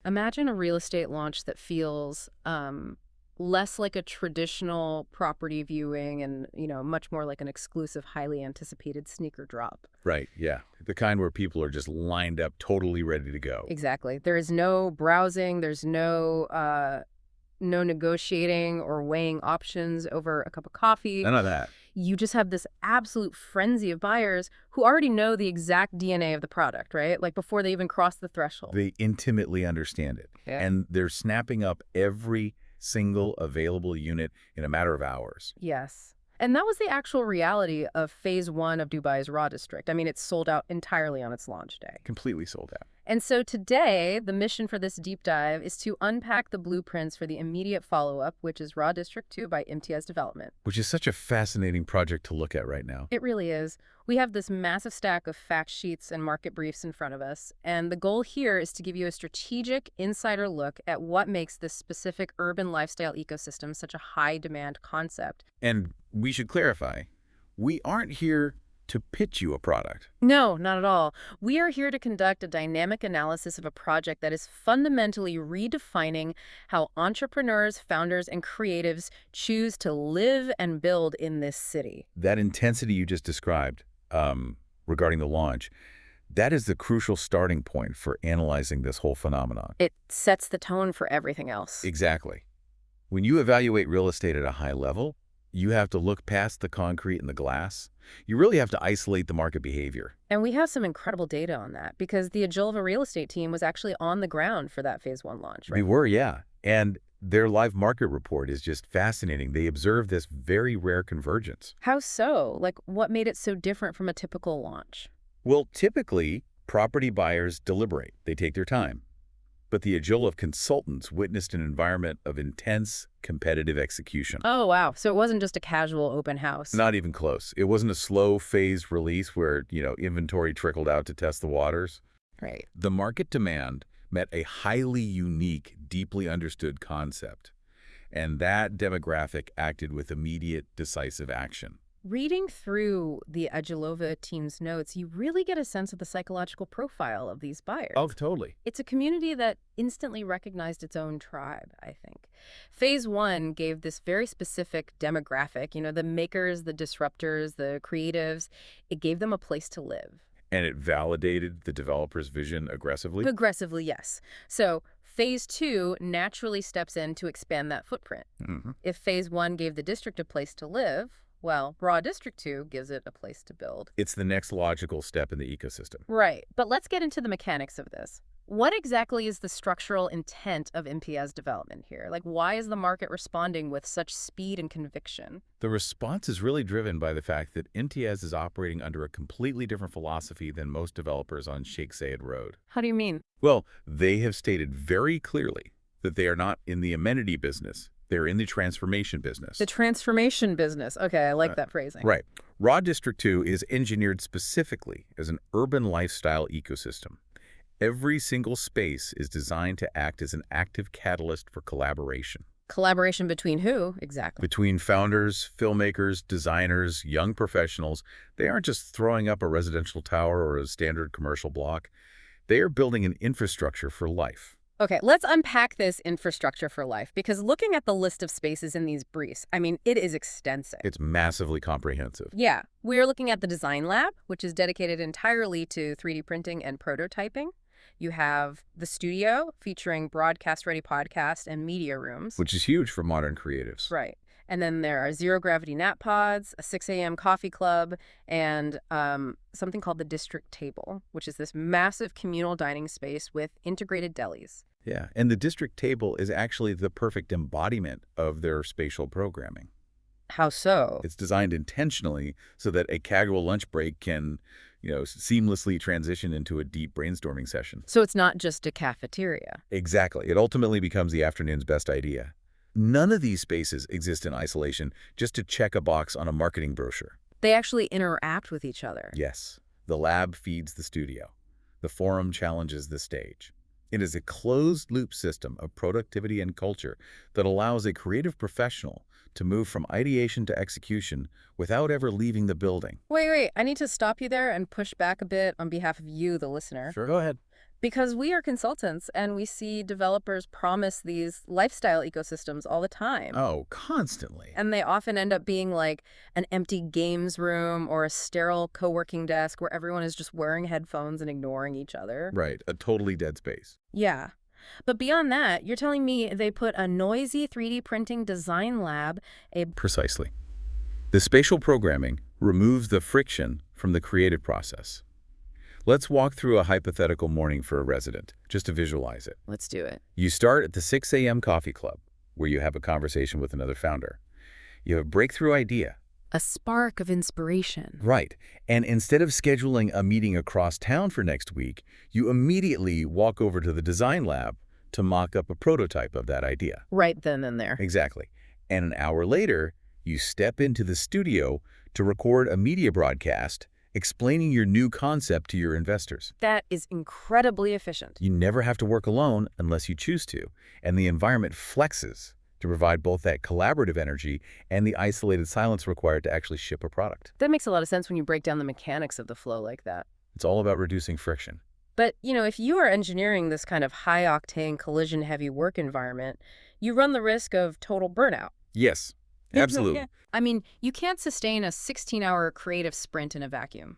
Imagine a real estate launch that feels less like a traditional property viewing and, much more like an exclusive, highly anticipated sneaker drop. Right, yeah. The kind where people are just lined up, totally ready to go. Exactly. There is no browsing. There's no negotiating or weighing options over a cup of coffee. None of that. You just have this absolute frenzy of buyers who already know the exact DNA of the product, right? Like before they even cross the threshold. They intimately understand it. Yeah. And they're snapping up every single available unit in a matter of hours. Yes. And that was the actual reality of phase 1 of Dubai's Raw District. I mean, it's sold out entirely on its launch day. Completely sold out. And so today, the mission for this deep dive is to unpack the blueprints for the immediate follow-up, which is Raw District 2 by Imtiaz Development. Which is such a fascinating project to look at right now. It really is. We have this massive stack of fact sheets and market briefs in front of us, and the goal here is to give you a strategic insider look at what makes this specific urban lifestyle ecosystem such a high-demand concept. And we should clarify, we aren't here to pitch you a product. No, not at all. We are here to conduct a dynamic analysis of a project that is fundamentally redefining how entrepreneurs, founders, and creatives choose to live and build in this city. That intensity you just described regarding the launch, that is the crucial starting point for analyzing this whole phenomenon. It sets the tone for everything else. Exactly. When you evaluate real estate at a high level, you have to look past the concrete and the glass. You really have to isolate the market behavior. And we have some incredible data on that because the Agilova Real Estate team was actually on the ground for that phase 1 launch, right? We were, yeah. And their live market report is just fascinating. They observed this very rare convergence. How so? Like, what made it so different from a typical launch? Well, typically, property buyers deliberate. They take their time. But the Agilova consultants witnessed an environment of intense, competitive execution. Oh, wow. So it wasn't just a casual open house. Not even close. It wasn't a slow phased release where, inventory trickled out to test the waters. Right. The market demand met a highly unique, deeply understood concept. And that demographic acted with immediate, decisive action. Reading through the Agilova team's notes, you really get a sense of the psychological profile of these buyers. Oh, totally. It's a community that instantly recognized its own tribe, I think. Phase 1 gave this very specific demographic, the makers, the disruptors, the creatives. It gave them a place to live. And it validated the developer's vision aggressively? Aggressively, yes. So phase 2 naturally steps in to expand that footprint. Mm-hmm. If phase 1 gave the district a place to live, well, Raw District 2 gives it a place to build. It's the next logical step in the ecosystem. Right. But let's get into the mechanics of this. What exactly is the structural intent of Imtiaz Development here? Like, why is the market responding with such speed and conviction? The response is really driven by the fact that Imtiaz is operating under a completely different philosophy than most developers on Sheikh Zayed Road. How do you mean? Well, they have stated very clearly that they are not in the amenity business. They're in the transformation business. The transformation business. Okay, I like that phrasing. Right. Raw District 2 is engineered specifically as an urban lifestyle ecosystem. Every single space is designed to act as an active catalyst for collaboration. Collaboration between who, exactly? Between founders, filmmakers, designers, young professionals. They aren't just throwing up a residential tower or a standard commercial block. They are building an infrastructure for life. Okay, let's unpack this infrastructure for life, because looking at the list of spaces in these briefs, I mean, it is extensive. It's massively comprehensive. Yeah, we're looking at the design lab, which is dedicated entirely to 3D printing and prototyping. You have the studio featuring broadcast-ready podcast and media rooms. Which is huge for modern creatives. Right. And then there are zero-gravity nap pods, a 6 a.m. coffee club, and something called the District Table, which is this massive communal dining space with integrated delis. Yeah, and the District Table is actually the perfect embodiment of their spatial programming. How so? It's designed intentionally so that a casual lunch break can, seamlessly transition into a deep brainstorming session. So it's not just a cafeteria. Exactly. It ultimately becomes the afternoon's best idea. None of these spaces exist in isolation just to check a box on a marketing brochure. They actually interact with each other. Yes. The lab feeds the studio. The forum challenges the stage. It is a closed-loop system of productivity and culture that allows a creative professional to move from ideation to execution without ever leaving the building. Wait. I need to stop you there and push back a bit on behalf of you, the listener. Sure, go ahead. Because we are consultants and we see developers promise these lifestyle ecosystems all the time. Oh, constantly. And they often end up being like an empty games room or a sterile co-working desk where everyone is just wearing headphones and ignoring each other. Right, a totally dead space. Yeah. But beyond that, you're telling me they put a noisy 3D printing design lab, Precisely. The spatial programming removes the friction from the creative process. Let's walk through a hypothetical morning for a resident, just to visualize it. Let's do it. You start at the 6 a.m. coffee club, where you have a conversation with another founder. You have a breakthrough idea. A spark of inspiration. Right. And instead of scheduling a meeting across town for next week, you immediately walk over to the design lab to mock up a prototype of that idea. Right then and there. Exactly. And an hour later, you step into the studio to record a media broadcast explaining your new concept to your investors. That is incredibly efficient. You never have to work alone unless you choose to, and the environment flexes to provide both that collaborative energy and the isolated silence required to actually ship a product. That makes a lot of sense when you break down the mechanics of the flow like that. It's all about reducing friction. But, if you are engineering this kind of high-octane, collision-heavy work environment, you run the risk of total burnout. Yes, absolutely. Yeah. I mean, you can't sustain a 16-hour creative sprint in a vacuum.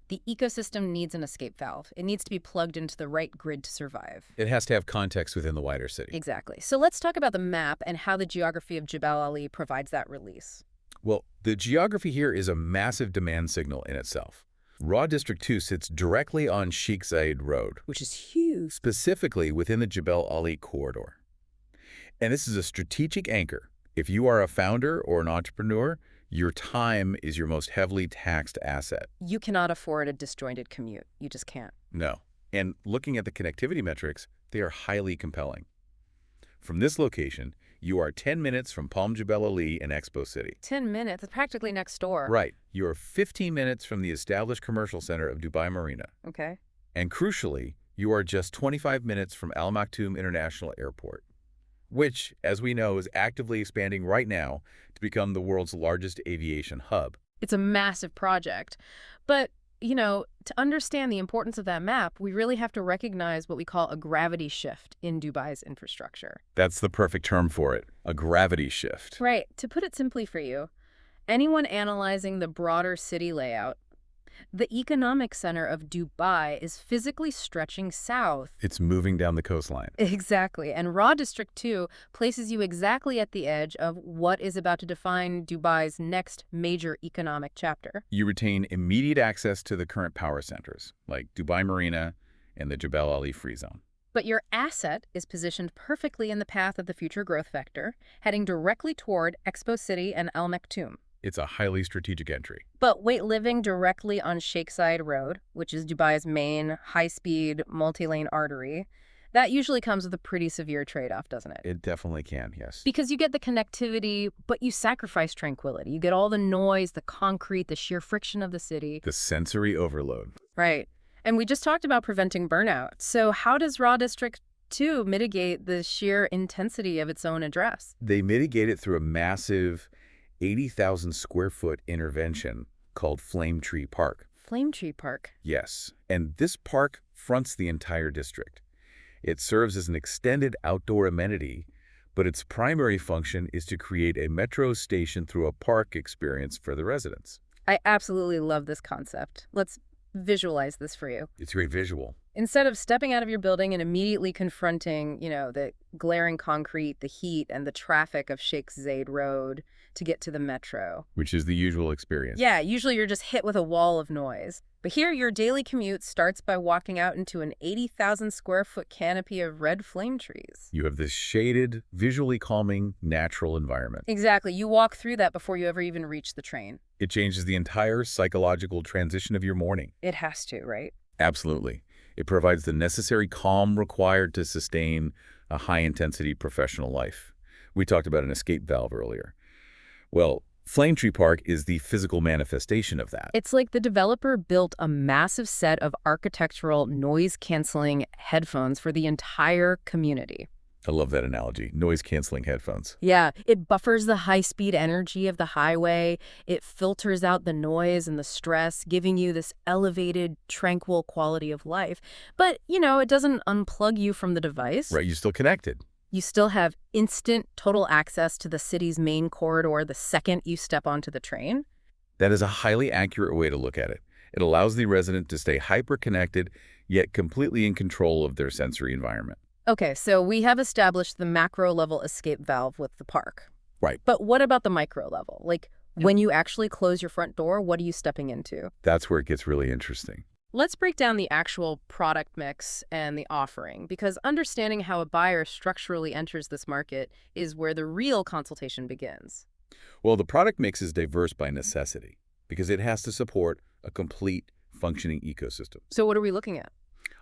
The ecosystem needs an escape valve. It needs to be plugged into the right grid to survive. It has to have context within the wider city. Exactly. So let's talk about the map and how the geography of Jebel Ali provides that release. Well, the geography here is a massive demand signal in itself. Raw District 2 sits directly on Sheikh Zayed Road, Which is huge. specifically within the Jebel Ali corridor. And this is a strategic anchor. If you are a founder or an entrepreneur, your time is your most heavily taxed asset. You cannot afford a disjointed commute. You just can't. No. And looking at the connectivity metrics, they are highly compelling. From this location, you are 10 minutes from Palm Jebel Ali and Expo City. 10 minutes. It's practically next door. Right. You are 15 minutes from the established commercial center of Dubai Marina. Okay. And crucially, you are just 25 minutes from Al Maktoum International Airport, which, as we know, is actively expanding right now to become the world's largest aviation hub. It's a massive project. But, to understand the importance of that map, we really have to recognize what we call a gravity shift in Dubai's infrastructure. That's the perfect term for it, a gravity shift. Right. To put it simply for you, anyone analyzing the broader city layout, the economic center of Dubai is physically stretching south. It's moving down the coastline. Exactly. And Raw District 2 places you exactly at the edge of what is about to define Dubai's next major economic chapter. You retain immediate access to the current power centers, like Dubai Marina and the Jebel Ali Free Zone. But your asset is positioned perfectly in the path of the future growth vector, heading directly toward Expo City and Al Maktoum. It's a highly strategic entry. But living directly on Sheikh Zayed Road, which is Dubai's main high-speed, multi-lane artery, that usually comes with a pretty severe trade-off, doesn't it? It definitely can, yes. Because you get the connectivity, but you sacrifice tranquility. You get all the noise, the concrete, the sheer friction of the city. The sensory overload. Right. And we just talked about preventing burnout. So how does Raw District 2 mitigate the sheer intensity of its own address? They mitigate it through a massive 80,000 square foot intervention called Flame Tree Park. Flame Tree Park. Yes, and this park fronts the entire district. It serves as an extended outdoor amenity, but its primary function is to create a metro station through a park experience for the residents. I absolutely love this concept. Let's visualize this for you. It's a great visual. Instead of stepping out of your building and immediately confronting, the glaring concrete, the heat, and the traffic of Sheikh Zayed Road to get to the metro. Which is the usual experience. Yeah, usually you're just hit with a wall of noise. But here, your daily commute starts by walking out into an 80,000 square foot canopy of red flame trees. You have this shaded, visually calming, natural environment. Exactly. You walk through that before you ever even reach the train. It changes the entire psychological transition of your morning. It has to, right? Absolutely. It provides the necessary calm required to sustain a high-intensity professional life. We talked about an escape valve earlier. Well, Flame Tree Park is the physical manifestation of that. It's like the developer built a massive set of architectural noise-canceling headphones for the entire community. I love that analogy. Noise-canceling headphones. Yeah, it buffers the high-speed energy of the highway. It filters out the noise and the stress, giving you this elevated, tranquil quality of life. But, it doesn't unplug you from the device. Right, you're still connected. You still have instant, total access to the city's main corridor the second you step onto the train. That is a highly accurate way to look at it. It allows the resident to stay hyper-connected, yet completely in control of their sensory environment. Okay, so we have established the macro-level escape valve with the park. Right. But what about the micro level? Like, when you actually close your front door, what are you stepping into? That's where it gets really interesting. Let's break down the actual product mix and the offering, because understanding how a buyer structurally enters this market is where the real consultation begins. Well, the product mix is diverse by necessity because it has to support a complete functioning ecosystem. So what are we looking at?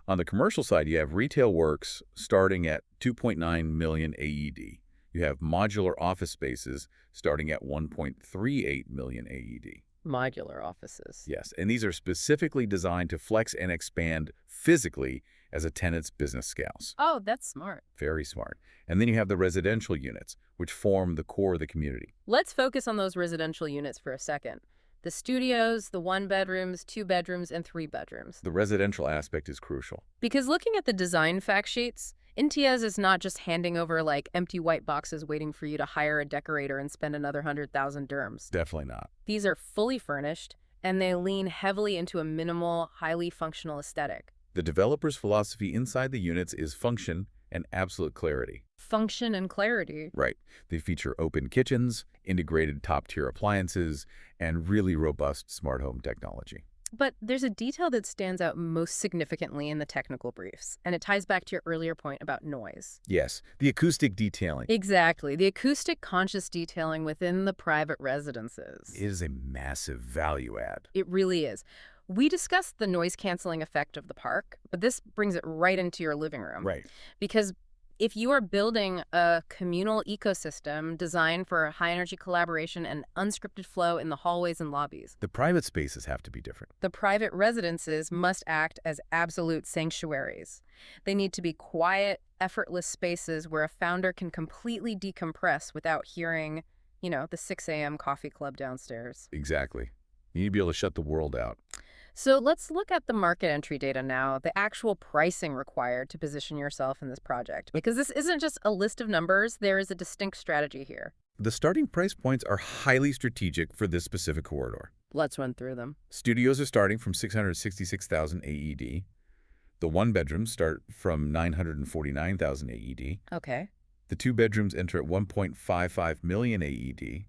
On the commercial side, you have retail works starting at 2.9 million AED. You have modular office spaces starting at 1.38 million AED. Modular offices. Yes, and these are specifically designed to flex and expand physically as a tenant's business scales. Oh, that's smart. Very smart. And then you have the residential units, which form the core of the community. Let's focus on those residential units for a second. The studios, the 1-bedrooms, 2-bedrooms, and 3-bedrooms. The residential aspect is crucial. Because looking at the design fact sheets, Imtiaz is not just handing over empty white boxes waiting for you to hire a decorator and spend another 100,000 dirhams. Definitely not. These are fully furnished, and they lean heavily into a minimal, highly functional aesthetic. The developer's philosophy inside the units is function and absolute clarity. Function and clarity. Right. They feature open kitchens, integrated top-tier appliances, and really robust smart home technology. But there's a detail that stands out most significantly in the technical briefs, and it ties back to your earlier point about noise. Yes, the acoustic detailing. Exactly. The acoustic conscious detailing within the private residences. It is a massive value add. It really is. We discussed the noise-canceling effect of the park, but this brings it right into your living room. Right. Because if you are building a communal ecosystem designed for high-energy collaboration and unscripted flow in the hallways and lobbies, The private spaces have to be different. the private residences must act as absolute sanctuaries. They need to be quiet, effortless spaces where a founder can completely decompress without hearing, the 6 a.m. coffee club downstairs. Exactly. You need to be able to shut the world out. So let's look at the market entry data now, the actual pricing required to position yourself in this project. Because this isn't just a list of numbers, there is a distinct strategy here. The starting price points are highly strategic for this specific corridor. Let's run through them. Studios are starting from 666,000 AED. The 1-bedrooms start from 949,000 AED. Okay. The 2-bedrooms enter at 1.55 million AED.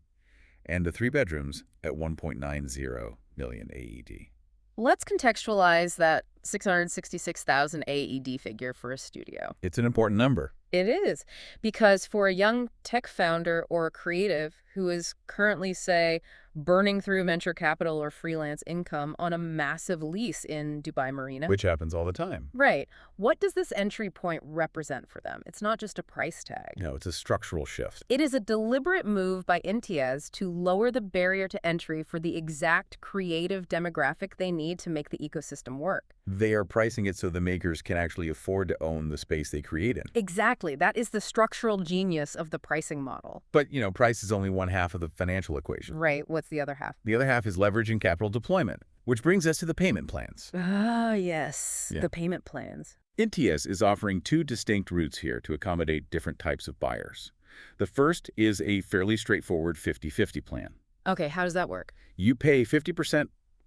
And the 3-bedrooms at 1.90 million AED. Let's contextualize that 666,000 AED figure for a studio. It's an important number. It is, because for a young tech founder or a creative who is currently, say, burning through venture capital or freelance income on a massive lease in Dubai Marina. Which happens all the time. Right. What does this entry point represent for them? It's not just a price tag. No, it's a structural shift. It is a deliberate move by Imtiaz to lower the barrier to entry for the exact creative demographic they need to make the ecosystem work. They are pricing it so the makers can actually afford to own the space they create in. Exactly. That is the structural genius of the pricing model. But, price is only one half of the financial equation. Right. What's the other half? The other half is leverage and capital deployment, which brings us to the payment plans. Ah, yes. Yeah. The payment plans. Imtiaz is offering two distinct routes here to accommodate different types of buyers. The first is a fairly straightforward 50-50 plan. Okay, how does that work? You pay 50%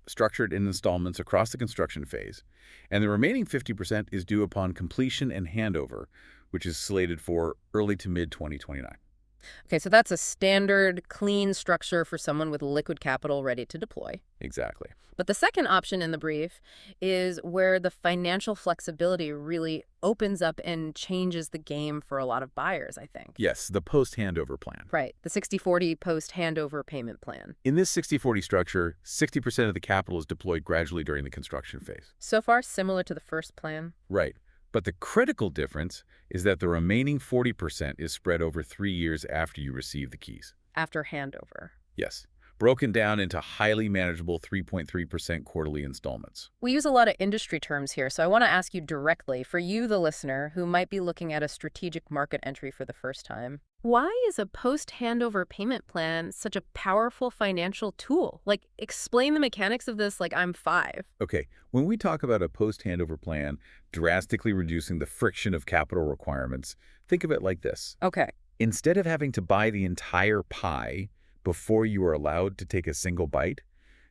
structured in installments across the construction phase, and the remaining 50% is due upon completion and handover, which is slated for early to mid-2029. Okay, so that's a standard, clean structure for someone with liquid capital ready to deploy. Exactly. But the second option in the brief is where the financial flexibility really opens up and changes the game for a lot of buyers, I think. Yes, the post-handover plan. Right, the 60-40 post-handover payment plan. In this 60-40 structure, 60% of the capital is deployed gradually during the construction phase. So far, similar to the first plan. Right. But the critical difference is that the remaining 40% is spread over 3 years after you receive the keys. After handover. Yes. broken down into highly manageable 3.3% quarterly installments. We use a lot of industry terms here, so I want to ask you directly, for you, the listener, who might be looking at a strategic market entry for the first time, why is a post-handover payment plan such a powerful financial tool? Like, explain the mechanics of this like I'm 5. Okay, when we talk about a post-handover plan drastically reducing the friction of capital requirements, think of it like this. Okay. Instead of having to buy the entire pie before you are allowed to take a single bite,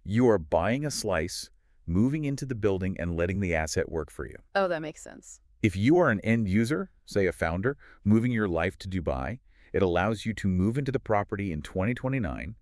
you are buying a slice, moving into the building, and letting the asset work for you. Oh, that makes sense. If you are an end user, say a founder, moving your life to Dubai, it allows you to move into the property in 2029,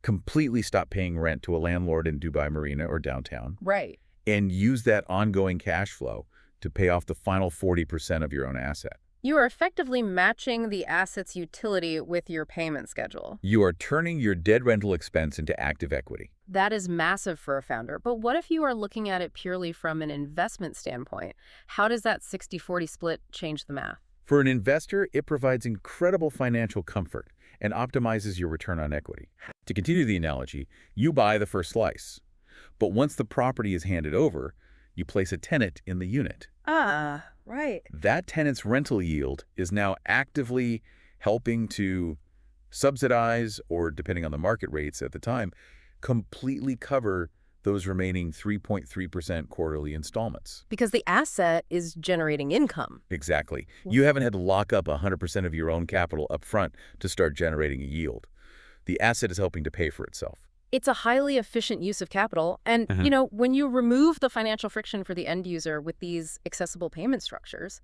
completely stop paying rent to a landlord in Dubai Marina or downtown, Right. and use that ongoing cash flow to pay off the final 40% of your own asset. You are effectively matching the asset's utility with your payment schedule. You are turning your dead rental expense into active equity. That is massive for a founder. But what if you are looking at it purely from an investment standpoint? How does that 60-40 split change the math? For an investor, it provides incredible financial comfort and optimizes your return on equity. To continue the analogy, you buy the first slice, but once the property is handed over, you place a tenant in the unit. Ah, right. That tenant's rental yield is now actively helping to subsidize, or depending on the market rates at the time, completely cover those remaining 3.3% quarterly installments. Because the asset is generating income. Exactly. You haven't had to lock up 100% of your own capital up front to start generating a yield. The asset is helping to pay for itself. It's a highly efficient use of capital. And, when you remove the financial friction for the end user with these accessible payment structures,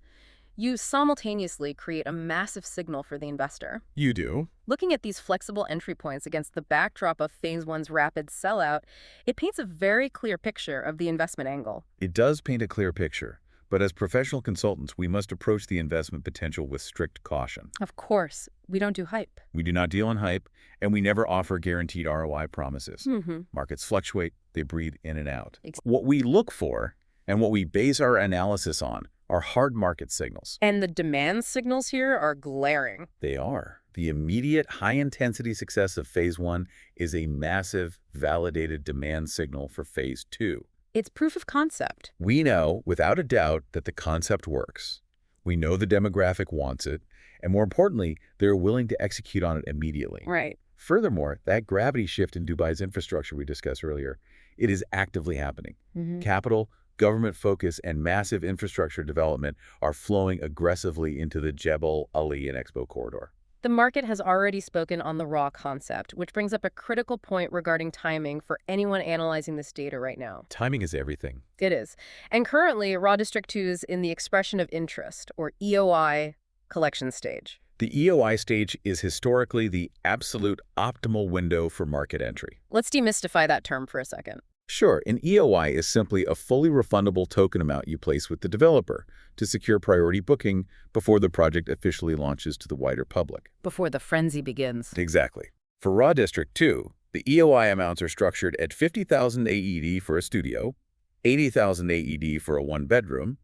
you simultaneously create a massive signal for the investor. You do. Looking at these flexible entry points against the backdrop of Phase 1's rapid sellout, it paints a very clear picture of the investment angle. It does paint a clear picture, but as professional consultants, we must approach the investment potential with strict caution. Of course, we don't do hype. We do not deal in hype, and we never offer guaranteed ROI promises. Markets fluctuate, they breathe in and out. What we look for and what we base our analysis on are hard market signals. And the demand signals here are glaring. They are. The immediate high-intensity success of Phase 1 is a massive, validated demand signal for Phase 2. It's proof of concept. We know, without a doubt, that the concept works. We know the demographic wants it, and more importantly, they're willing to execute on it immediately. Right. Furthermore, that gravity shift in Dubai's infrastructure we discussed earlier, it is actively happening. Capital, government focus, and massive infrastructure development are flowing aggressively into the Jebel Ali and Expo corridor. The market has already spoken on the raw concept, which brings up a critical point regarding timing for anyone analyzing this data right now. Timing is everything. It is. And currently, Raw District 2 is in the expression of interest, or EOI, collection stage. The EOI stage is historically the absolute optimal window for market entry. Let's demystify that term for a second. Sure, an EOI is simply a fully refundable token amount you place with the developer to secure priority booking before the project officially launches to the wider public. Before the frenzy begins. Exactly. For Raw District 2, the EOI amounts are structured at 50,000 AED for a studio, 80,000 AED for a one-bedroom,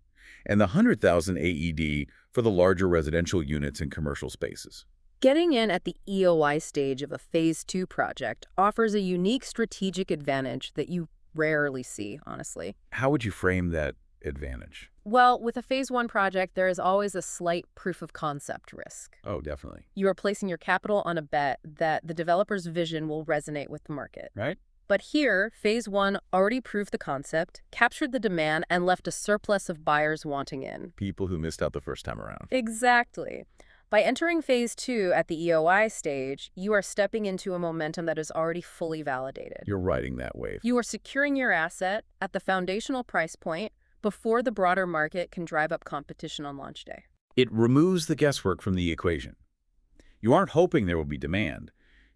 and the 100,000 AED for the larger residential units and commercial spaces. Getting in at the EOI stage of a Phase 2 project offers a unique strategic advantage that you rarely see, honestly. How would you frame that advantage? Well, with a Phase 1 project, there is always a slight proof of concept risk. Oh, definitely. You are placing your capital on a bet that the developer's vision will resonate with the market. Right? But here, Phase 1 already proved the concept, captured the demand, and left a surplus of buyers wanting in. People who missed out the first time around. Exactly. By entering Phase 2 at the EOI stage, you are stepping into a momentum that is already fully validated. You're riding that wave. You are securing your asset at the foundational price point before the broader market can drive up competition on launch day. It removes the guesswork from the equation. You aren't hoping there will be demand.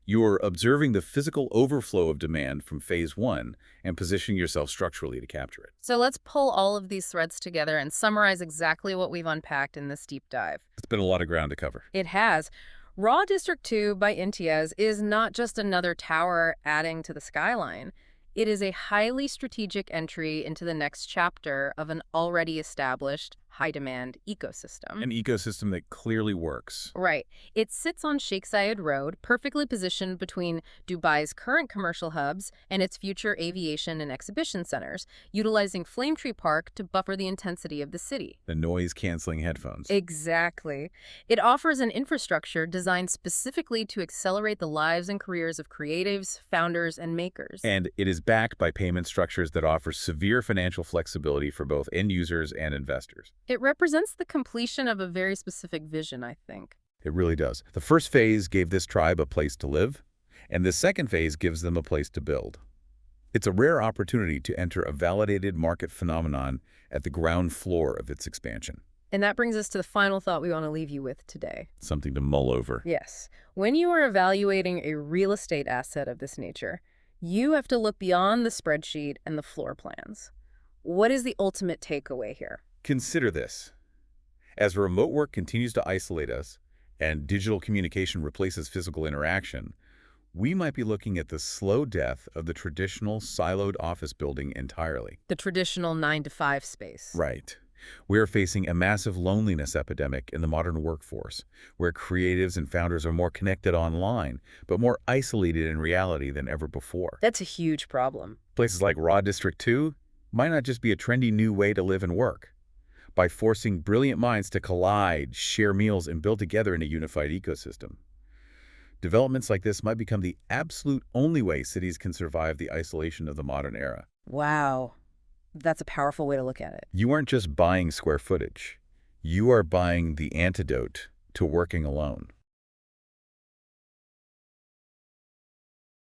You are observing the physical overflow of demand from Phase 1 and positioning yourself structurally to capture it. So let's pull all of these threads together and summarize exactly what we've unpacked in this deep dive. It's been a lot of ground to cover. It has. Raw District 2 by Imtiaz is not just another tower adding to the skyline. It is a highly strategic entry into the next chapter of an already established, high-demand ecosystem. An ecosystem that clearly works. Right. It sits on Sheikh Zayed Road, perfectly positioned between Dubai's current commercial hubs and its future aviation and exhibition centers, utilizing Flame Tree Park to buffer the intensity of the city. The noise-canceling headphones. Exactly. It offers an infrastructure designed specifically to accelerate the lives and careers of creatives, founders, and makers. And it is backed by payment structures that offer severe financial flexibility for both end users and investors. It represents the completion of a very specific vision, I think. It really does. The first phase gave this tribe a place to live, and the second phase gives them a place to build. It's a rare opportunity to enter a validated market phenomenon at the ground floor of its expansion. And that brings us to the final thought we want to leave you with today. Something to mull over. Yes. When you are evaluating a real estate asset of this nature, you have to look beyond the spreadsheet and the floor plans. What is the ultimate takeaway here? Consider this. As remote work continues to isolate us and digital communication replaces physical interaction, we might be looking at the slow death of the traditional siloed office building entirely. The traditional 9-to-5 space. Right. We are facing a massive loneliness epidemic in the modern workforce, where creatives and founders are more connected online, but more isolated in reality than ever before. That's a huge problem. Places like Raw District 2 might not just be a trendy new way to live and work. By forcing brilliant minds to collide, share meals, and build together in a unified ecosystem. Developments like this might become the absolute only way cities can survive the isolation of the modern era. Wow. That's a powerful way to look at it. You aren't just buying square footage. You are buying the antidote to working alone.